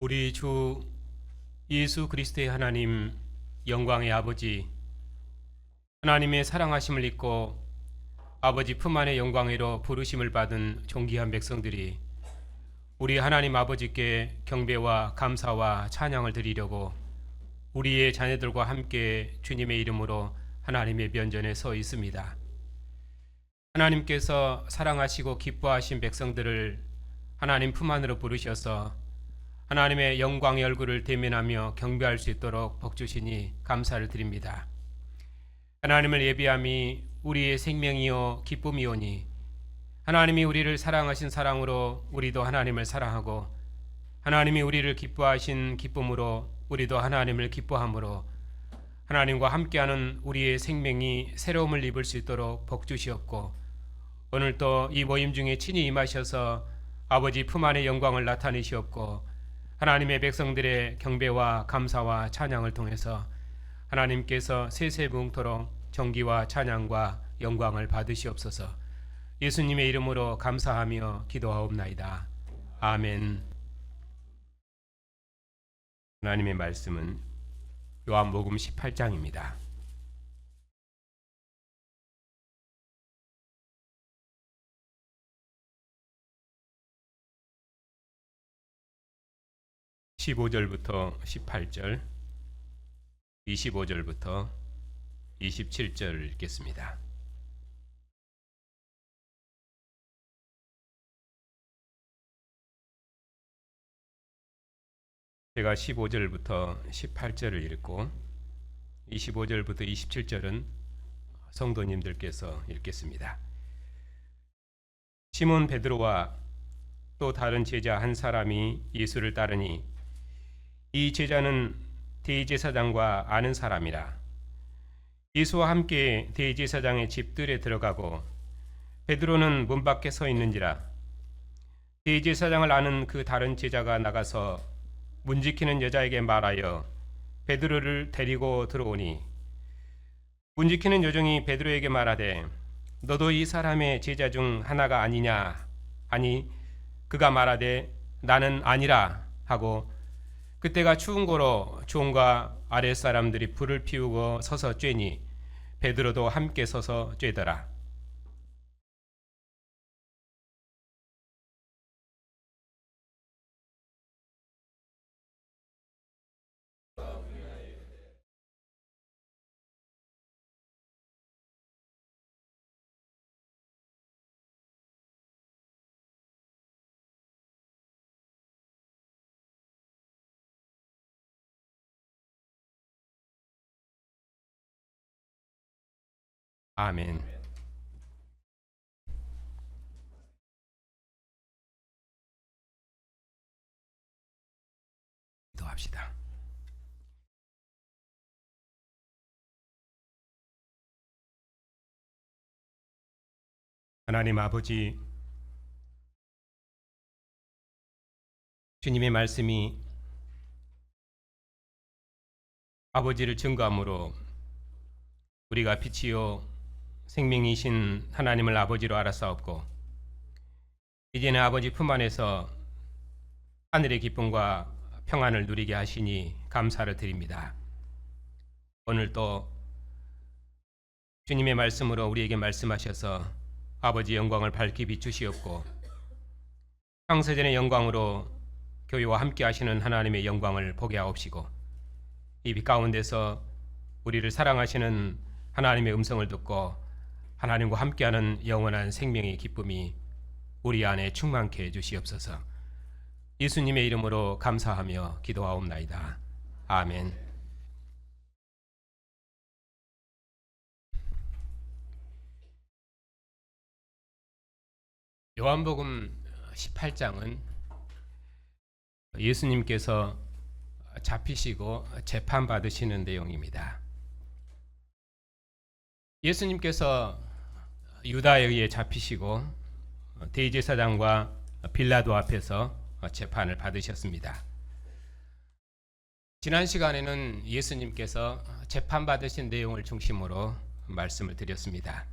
우리 주 예수 그리스도의 하나님, 영광의 아버지, 하나님의 사랑하심을 입고 아버지 품 안의 영광으로 부르심을 받은 존귀한 백성들이 우리 하나님 아버지께 경배와 감사와 찬양을 드리려고 우리의 자녀들과 함께 주님의 이름으로 하나님의 면전에 서 있습니다. 하나님께서 사랑하시고 기뻐하신 백성들을 하나님 품 안으로 부르셔서 하나님의 영광의 얼굴을 대면하며 경배할 수 있도록 복주시니 감사를 드립니다. 하나님을 예비함이 우리의 생명이요 기쁨이오니 하나님이 우리를 사랑하신 사랑으로 우리도 하나님을 사랑하고 하나님이 우리를 기뻐하신 기쁨으로 우리도 하나님을 기뻐함으로 하나님과 함께하는 우리의 생명이 새로움을 입을 수 있도록 복주시옵고 오늘도 이 모임 중에 친히 임하셔서 아버지 품 안의 영광을 나타내시옵고 하나님의 백성들의 경배와 감사와 찬양을 통해서 하나님께서 세세무흥토록 정기와 찬양과 영광을 받으시옵소서. 예수님의 이름으로 감사하며 기도하옵나이다. 아멘. 하나님의 말씀은 요한복음 18장입니다. (15절부터) 18절, 25절부터 27절을 읽겠습니다. 제가 15절부터 18절을 읽고 25절부터 27절은 성도님들께서 읽겠습니다. 시몬 베드로와 또 다른 제자 한 사람이 예수를 따르니 이 제자는 대제사장과 아는 사람이라. 예수와 함께 대제사장의 집들에 들어가고 베드로는 문 밖에 서 있는지라. 대제사장을 아는 그 다른 제자가 나가서 문 지키는 여자에게 말하여 베드로를 데리고 들어오니 문 지키는 여종이 베드로에게 말하되 너도 이 사람의 제자 중 하나가 아니냐 하니 그가 말하되 나는 아니라 하고 그때가 추운 고로 종과 아랫사람들이 불을 피우고 서서 쬐니 베드로도 함께 서서 쬐더라. 아멘. 기도합시다. 하나님 아버지, 주님의 말씀이 아버지를 증거함으로 우리가 빛이요 생명이신 하나님을 아버지로 알았사옵고 이제는 아버지 품 안에서 하늘의 기쁨과 평안을 누리게 하시니 감사를 드립니다. 오늘 또 주님의 말씀으로 우리에게 말씀하셔서 아버지 영광을 밝히 비추시옵고 창세전의 영광으로 교회와 함께 하시는 하나님의 영광을 보게 하옵시고 이 빛 가운데서 우리를 사랑하시는 하나님의 음성을 듣고 하나님과 함께하는 영원한 생명의 기쁨이 우리 안에 충만케 해주시옵소서. 예수님의 이름으로 감사하며 기도하옵나이다. 아멘. 요한복음 18장은 예수님께서 잡히시고 재판받으시는 내용입니다. 예수님께서 유다에 의해 잡히시고 대제사장과 빌라도 앞에서 재판을 받으셨습니다. 지난 시간에는 예수님께서 재판받으신 내용을 중심으로 말씀을 드렸습니다.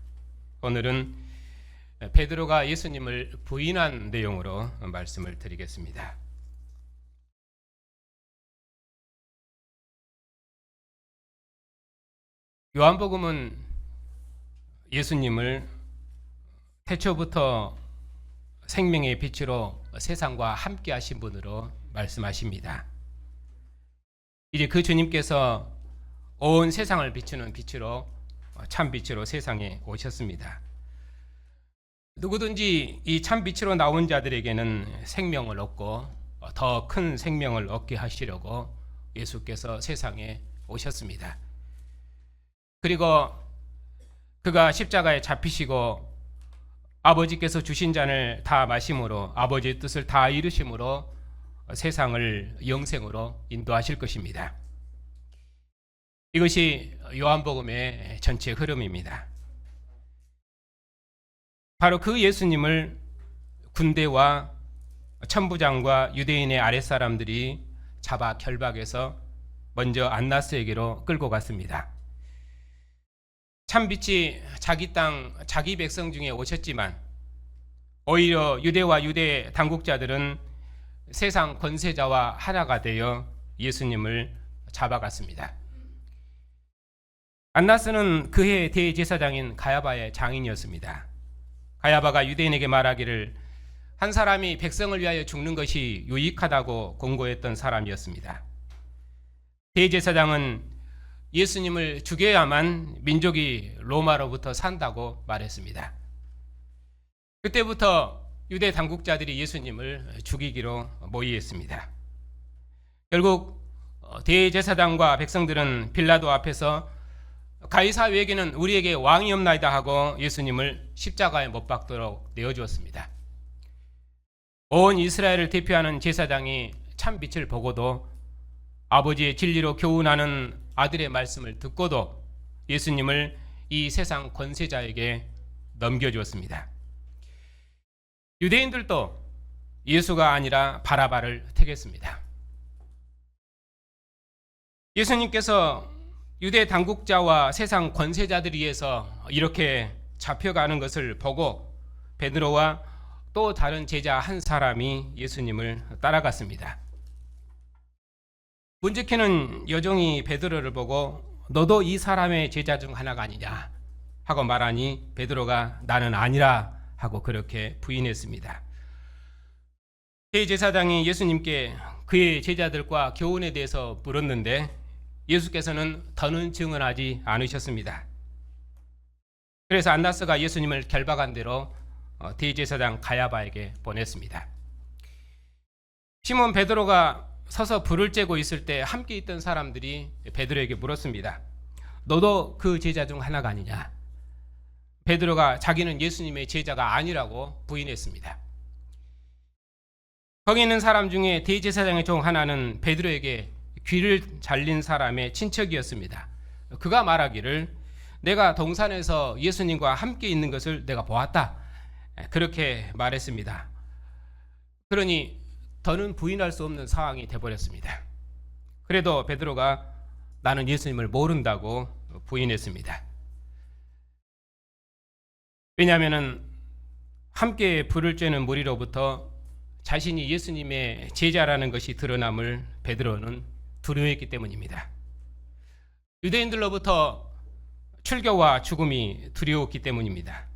오늘은 베드로가 예수님을 부인한 내용으로 말씀을 드리겠습니다. 요한복음은 예수님을 태초부터 생명의 빛으로 세상과 함께 하신 분으로 말씀하십니다. 이제 그 주님께서 온 세상을 비추는 빛으로, 참 빛으로 세상에 오셨습니다. 누구든지 이 참 빛으로 나온 자들에게는 생명을 얻고 더 큰 생명을 얻게 하시려고 예수께서 세상에 오셨습니다. 그리고 그가 십자가에 잡히시고 아버지께서 주신 잔을 다 마심으로, 아버지의 뜻을 다 이루심으로 세상을 영생으로 인도하실 것입니다. 이것이 요한복음의 전체 흐름입니다. 바로 그 예수님을 군대와 천부장과 유대인의 아랫사람들이 잡아 결박해서 먼저 안나스에게로 끌고 갔습니다. 참빛이 자기 땅, 자기 백성 중에 오셨지만 오히려 유대와 유대 당국자들은 세상 권세자와 하나가 되어 예수님을 잡아갔습니다. 안나스는 그해 대제사장인 가야바의 장인이었습니다. 가야바가 유대인에게 말하기를 한 사람이 백성을 위하여 죽는 것이 유익하다고 공고했던 사람이었습니다. 대제사장은 예수님을 죽여야만 민족이 로마로부터 산다고 말했습니다. 그때부터 유대 당국자들이 예수님을 죽이기로 모의했습니다. 결국 대제사장과 백성들은 빌라도 앞에서 가이사 외에는 우리에게 왕이 없나이다 하고 예수님을 십자가에 못 박도록 내어주었습니다. 온 이스라엘을 대표하는 제사장이 참 빛을 보고도 아버지의 진리로 교훈하는 아들의 말씀을 듣고도 예수님을 이 세상 권세자에게 넘겨주었습니다. 유대인들도 예수가 아니라 바라바를 택했습니다. 예수님께서 유대 당국자와 세상 권세자들에 의해서 이렇게 잡혀가는 것을 보고 베드로와 또 다른 제자 한 사람이 예수님을 따라갔습니다. 문지키는 여종이 베드로를 보고 너도 이 사람의 제자 중 하나가 아니냐 하고 말하니 베드로가 나는 아니라 하고 그렇게 부인했습니다. 대제사장이 예수님께 그의 제자들과 교훈에 대해서 물었는데 예수께서는 더는 증언하지 않으셨습니다. 그래서 안나스가 예수님을 결박한 대로 대제사장 가야바에게 보냈습니다. 시몬 베드로가 서서 불을 쬐고 있을 때 함께 있던 사람들이 베드로에게 물었습니다. 너도 그 제자 중 하나가 아니냐? 베드로가 자기는 예수님의 제자가 아니라고 부인했습니다. 거기 있는 사람 중에 대제사장의 종 하나는 베드로에게 귀를 잘린 사람의 친척이었습니다. 그가 말하기를 내가 동산에서 예수님과 함께 있는 것을 내가 보았다. 그렇게 말했습니다. 그러니 더는 부인할 수 없는 상황이 되어버렸습니다. 그래도 베드로가 나는 예수님을 모른다고 부인했습니다. 왜냐하면 함께 불을 쬐는 무리로부터 자신이 예수님의 제자라는 것이 드러남을 베드로는 두려워했기 때문입니다. 유대인들로부터 출교와 죽음이 두려웠기 때문입니다.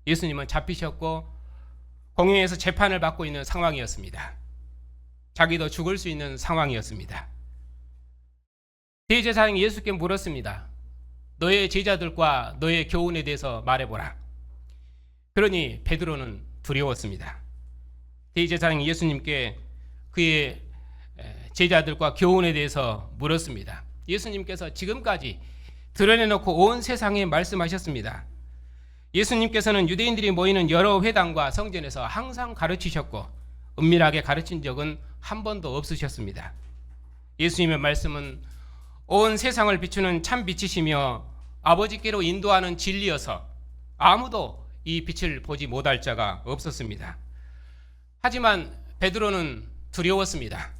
예수님은 잡히셨고 공회에서 재판을 받고 있는 상황이었습니다. 자기도 죽을 수 있는 상황이었습니다. 대제사장이 예수께 물었습니다. 너의 제자들과 너의 교훈에 대해서 말해보라. 그러니 베드로는 두려웠습니다. 대제사장이 예수님께 그의 제자들과 교훈에 대해서 물었습니다. 예수님께서 지금까지 드러내놓고 온 세상에 말씀하셨습니다. 예수님께서는 유대인들이 모이는 여러 회당과 성전에서 항상 가르치셨고 은밀하게 가르친 적은 한 번도 없으셨습니다. 예수님의 말씀은 온 세상을 비추는 참 빛이시며 아버지께로 인도하는 진리여서 아무도 이 빛을 보지 못할 자가 없었습니다. 하지만 베드로는 두려웠습니다.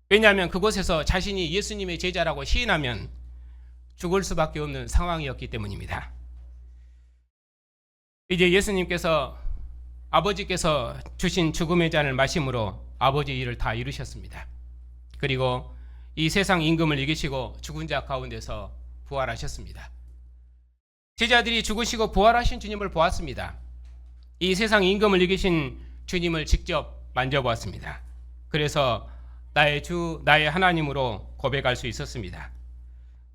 왜냐하면 그곳에서 자신이 예수님의 제자라고 시인하면 죽을 수밖에 없는 상황이었기 때문입니다. 이제 예수님께서 아버지께서 주신 죽음의 잔을 마심으로 아버지의 일을 다 이루셨습니다. 그리고 이 세상 임금을 이기시고 죽은 자 가운데서 부활하셨습니다. 제자들이 죽으시고 부활하신 주님을 보았습니다. 이 세상 임금을 이기신 주님을 직접 만져보았습니다. 그래서 나의 주, 나의 하나님으로 고백할 수 있었습니다.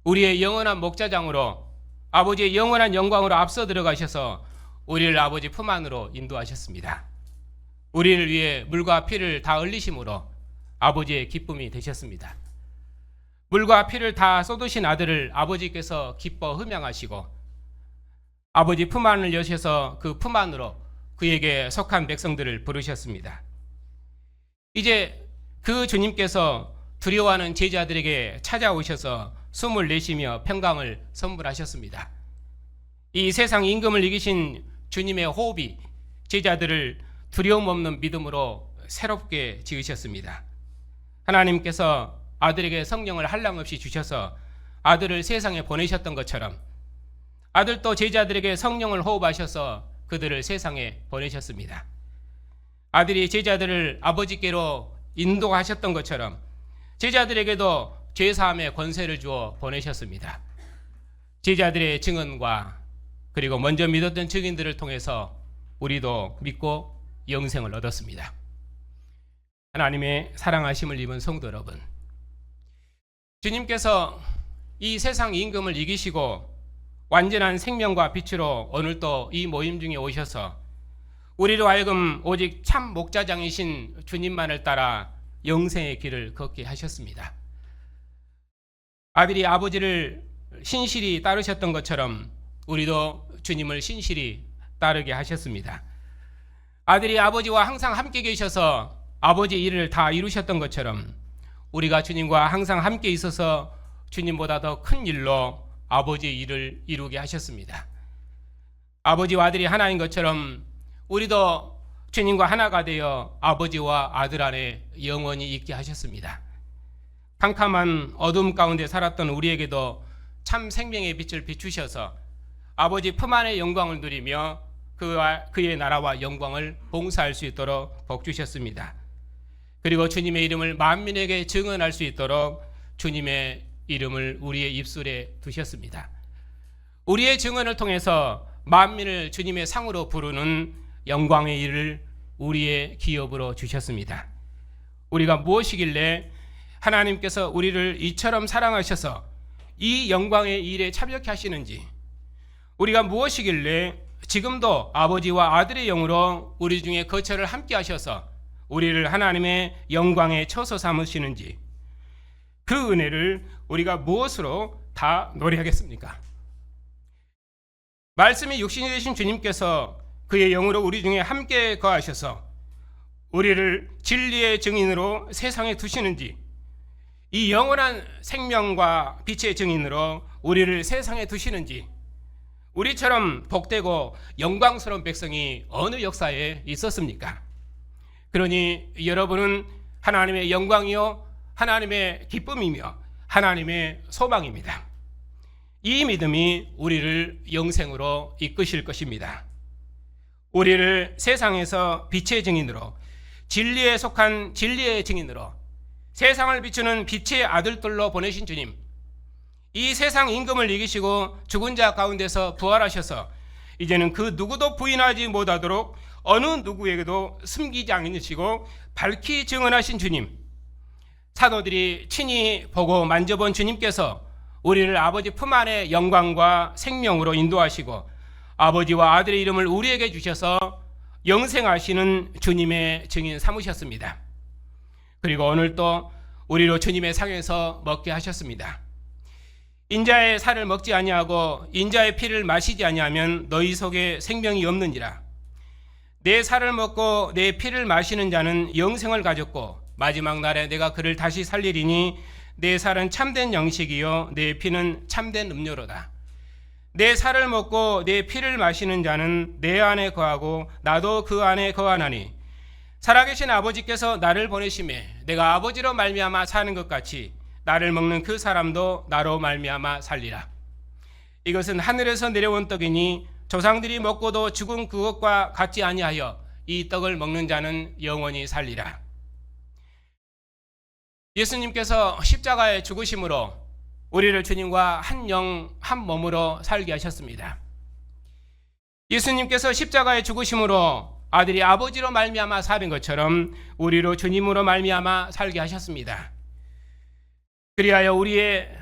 우리의 영원한 목자장으로 아버지의 영원한 영광으로 앞서 들어가셔서 우리를 아버지 품 안으로 인도하셨습니다. 우리를 위해 물과 피를 다 흘리심으로 아버지의 기쁨이 되셨습니다. 물과 피를 다 쏟으신 아들을 아버지께서 기뻐 흠양하시고 아버지 품 안을 여셔서 그 품 안으로 그에게 속한 백성들을 부르셨습니다. 이제 그 주님께서 두려워하는 제자들에게 찾아오셔서 숨을 내쉬며 평강을 선물하셨습니다. 이 세상 임금을 이기신 주님의 호흡이 제자들을 두려움 없는 믿음으로 새롭게 지으셨습니다. 하나님께서 아들에게 성령을 한량없이 주셔서 아들을 세상에 보내셨던 것처럼 아들도 제자들에게 성령을 호흡하셔서 그들을 세상에 보내셨습니다. 아들이 제자들을 아버지께로 인도하셨던 것처럼 제자들에게도 죄사함의 권세를 주어 보내셨습니다. 제자들의 증언과 그리고 먼저 믿었던 증인들을 통해서 우리도 믿고 영생을 얻었습니다. 하나님의 사랑하심을 입은 성도 여러분, 주님께서 이 세상 임금을 이기시고 완전한 생명과 빛으로 오늘도 이 모임 중에 오셔서 우리로 하여금 오직 참 목자장이신 주님만을 따라 영생의 길을 걷게 하셨습니다. 아들이 아버지를 신실히 따르셨던 것처럼 우리도 주님을 신실히 따르게 하셨습니다. 아들이 아버지와 항상 함께 계셔서 아버지 일을 다 이루셨던 것처럼 우리가 주님과 항상 함께 있어서 주님보다 더 큰 일로 아버지의 일을 이루게 하셨습니다. 아버지와 아들이 하나인 것처럼 우리도 주님과 하나가 되어 아버지와 아들 안에 영원히 있게 하셨습니다. 캄캄한 어둠 가운데 살았던 우리에게도 참 생명의 빛을 비추셔서 아버지 품 안의 영광을 누리며 그의 나라와 영광을 봉사할 수 있도록 복 주셨습니다. 그리고 주님의 이름을 만민에게 증언할 수 있도록 주님의 이름을 우리의 입술에 두셨습니다. 우리의 증언을 통해서 만민을 주님의 상으로 부르는 영광의 일을 우리의 기업으로 주셨습니다. 우리가 무엇이길래 하나님께서 우리를 이처럼 사랑하셔서 이 영광의 일에 참여케 하시는지, 우리가 무엇이길래 지금도 아버지와 아들의 영으로 우리 중에 거처를 함께 하셔서 우리를 하나님의 영광의 처소 삼으시는지, 그 은혜를 우리가 무엇으로 다 노래하겠습니까? 말씀이 육신이 되신 주님께서 그의 영으로 우리 중에 함께 거하셔서 우리를 진리의 증인으로 세상에 두시는지, 이 영원한 생명과 빛의 증인으로 우리를 세상에 두시는지, 우리처럼 복되고 영광스러운 백성이 어느 역사에 있었습니까? 그러니 여러분은 하나님의 영광이요 하나님의 기쁨이며 하나님의 소망입니다. 이 믿음이 우리를 영생으로 이끄실 것입니다. 우리를 세상에서 빛의 증인으로, 진리에 속한 진리의 증인으로, 세상을 비추는 빛의 아들들로 보내신 주님, 이 세상 임금을 이기시고 죽은 자 가운데서 부활하셔서 이제는 그 누구도 부인하지 못하도록 어느 누구에게도 숨기지 않으시고 밝히 증언하신 주님, 사도들이 친히 보고 만져본 주님께서 우리를 아버지 품 안의 영광과 생명으로 인도하시고 아버지와 아들의 이름을 우리에게 주셔서 영생하시는 주님의 증인 삼으셨습니다. 그리고 오늘 또 우리로 주님의 상에서 먹게 하셨습니다. 인자의 살을 먹지 아니하고 인자의 피를 마시지 아니하면 너희 속에 생명이 없는지라. 내 살을 먹고 내 피를 마시는 자는 영생을 가졌고 마지막 날에 내가 그를 다시 살리리니 내 살은 참된 양식이요 내 피는 참된 음료로다. 내 살을 먹고 내 피를 마시는 자는 내 안에 거하고 나도 그 안에 거하나니 살아계신 아버지께서 나를 보내심에 내가 아버지로 말미암아 사는 것 같이 나를 먹는 그 사람도 나로 말미암아 살리라. 이것은 하늘에서 내려온 떡이니 조상들이 먹고도 죽은 그것과 같지 아니하여 이 떡을 먹는 자는 영원히 살리라. 예수님께서 십자가에 죽으심으로 우리를 주님과 한 영, 한 몸으로 살게 하셨습니다. 예수님께서 십자가의 죽으심으로 아들이 아버지로 말미암아 살은 것처럼 우리로 주님으로 말미암아 살게 하셨습니다. 그리하여 우리의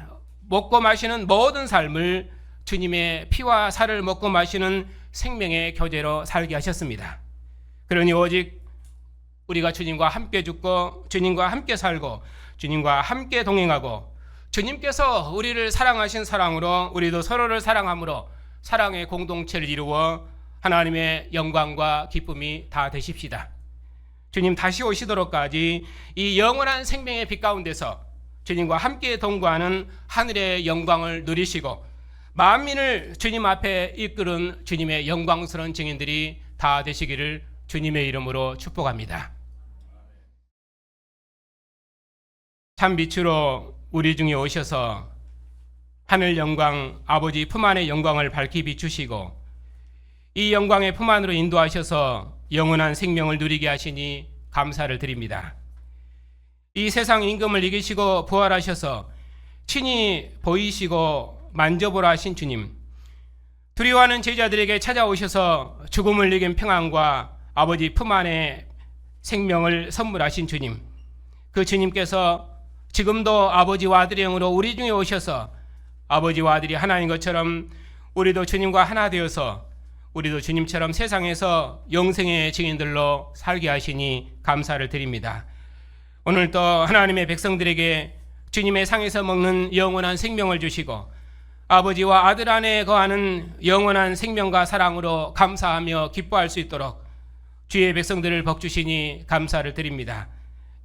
먹고 마시는 모든 삶을 주님의 피와 살을 먹고 마시는 생명의 교제로 살게 하셨습니다. 그러니 오직 우리가 주님과 함께 죽고 주님과 함께 살고 주님과 함께 동행하고 주님께서 우리를 사랑하신 사랑으로 우리도 서로를 사랑함으로 사랑의 공동체를 이루어 하나님의 영광과 기쁨이 다 되십시다. 주님 다시 오시도록까지 이 영원한 생명의 빛 가운데서 주님과 함께 동거하는 하늘의 영광을 누리시고 만민을 주님 앞에 이끄는 주님의 영광스러운 증인들이 다 되시기를 주님의 이름으로 축복합니다. 참 빛으로 우리 중에 오셔서 하늘 영광 아버지 품 안의 영광을 밝히 비추시고 이 영광의 품 안으로 인도하셔서 영원한 생명을 누리게 하시니 감사를 드립니다. 이 세상 임금을 이기시고 부활하셔서 친히 보이시고 만져보라 하신 주님, 두려워하는 제자들에게 찾아오셔서 죽음을 이긴 평안과 아버지 품 안의 생명을 선물하신 주님, 그 주님께서 지금도 아버지와 아들의 영으로 우리 중에 오셔서 아버지와 아들이 하나인 것처럼 우리도 주님과 하나 되어서 우리도 주님처럼 세상에서 영생의 증인들로 살게 하시니 감사를 드립니다. 오늘도 하나님의 백성들에게 주님의 상에서 먹는 영원한 생명을 주시고 아버지와 아들 안에 거하는 영원한 생명과 사랑으로 감사하며 기뻐할 수 있도록 주의 백성들을 복주시니 감사를 드립니다.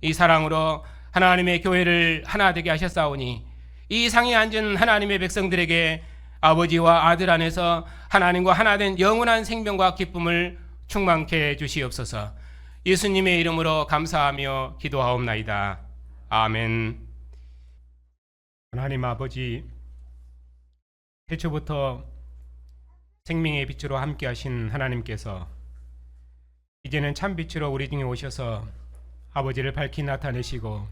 이 사랑으로 하나님의 교회를 하나 되게 하셨사오니 이 상에 앉은 하나님의 백성들에게 아버지와 아들 안에서 하나님과 하나 된 영원한 생명과 기쁨을 충만케 해 주시옵소서. 예수님의 이름으로 감사하며 기도하옵나이다. 아멘. 하나님 아버지, 태초부터 생명의 빛으로 함께 하신 하나님께서 이제는 참 빛으로 우리 중에 오셔서 아버지를 밝히 나타내시고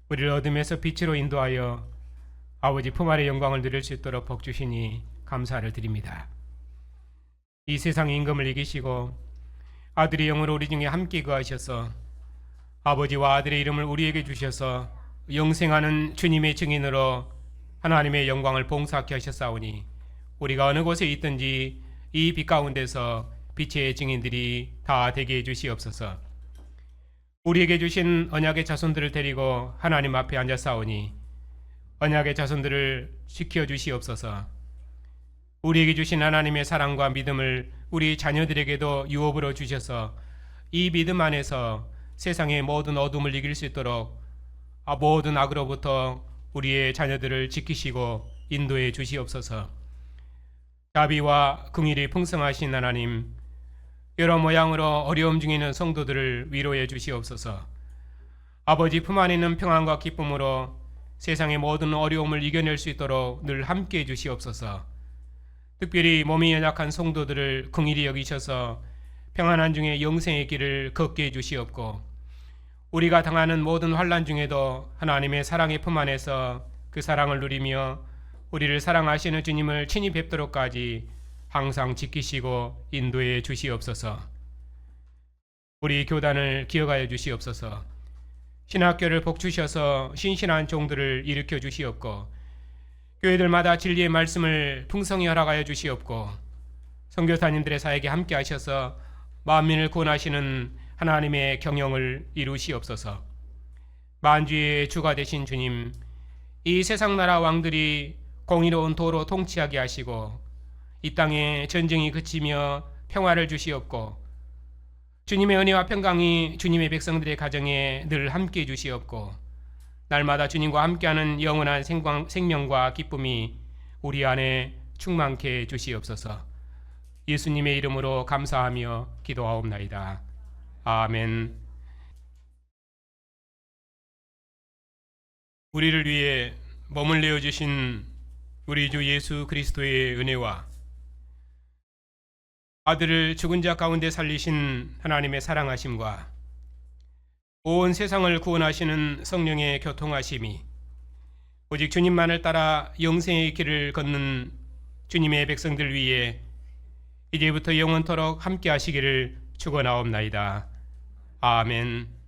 우리를 어둠에서 빛으로 인도하여 아버지 품 안의 영광을 누릴 수 있도록 복주시니 감사를 드립니다. 이 세상 임금을 이기시고 아들의 영으로 우리 중에 함께 거하셔서 아버지와 아들의 이름을 우리에게 주셔서 영생하는 주님의 증인으로 하나님의 영광을 봉사케 하셨사오니 우리가 어느 곳에 있든지 이 빛 가운데서 빛의 증인들이 다 되게 해 주시옵소서. 우리에게 주신 언약의 자손들을 데리고 하나님 앞에 앉아싸우니 언약의 자손들을 지켜 주시옵소서. 우리에게 주신 하나님의 사랑과 믿음을 우리 자녀들에게도 유업으로 주셔서 이 믿음 안에서 세상의 모든 어둠을 이길 수 있도록 모든 악으로부터 우리의 자녀들을 지키시고 인도해 주시옵소서. 자비와 긍휼이 풍성하신 하나님, 여러 모양으로 어려움 중에 있는 성도들을 위로해 주시옵소서. 아버지 품 안에 있는 평안과 기쁨으로 세상의 모든 어려움을 이겨낼 수 있도록 늘 함께해 주시옵소서. 특별히 몸이 연약한 성도들을 긍휼히 여기셔서 평안한 중에 영생의 길을 걷게 해 주시옵고 우리가 당하는 모든 환난 중에도 하나님의 사랑의 품 안에서 그 사랑을 누리며 우리를 사랑하시는 주님을 친히 뵙도록까지 항상 지키시고 인도해 주시옵소서. 우리 교단을 기억하여 주시옵소서. 신학교를 복주셔서 신실한 종들을 일으켜 주시옵고 교회들마다 진리의 말씀을 풍성히 허락하여 주시옵고 선교사님들의 사역에 함께 하셔서 만민을 구원하시는 하나님의 경영을 이루시옵소서. 만주의 주가 되신 주님, 이 세상 나라 왕들이 공의로운 도로 통치하게 하시고 이 땅에 전쟁이 그치며 평화를 주시옵고 주님의 은혜와 평강이 주님의 백성들의 가정에 늘 함께 주시옵고 날마다 주님과 함께하는 영원한 생명과 기쁨이 우리 안에 충만케 주시옵소서. 예수님의 이름으로 감사하며 기도하옵나이다. 아멘. 우리를 위해 몸을 내어주신 우리 주 예수 그리스도의 은혜와 아들을 죽은 자 가운데 살리신 하나님의 사랑하심과 온 세상을 구원하시는 성령의 교통하심이 오직 주님만을 따라 영생의 길을 걷는 주님의 백성들 위에 이제부터 영원토록 함께 하시기를 축원하옵나이다. 아멘.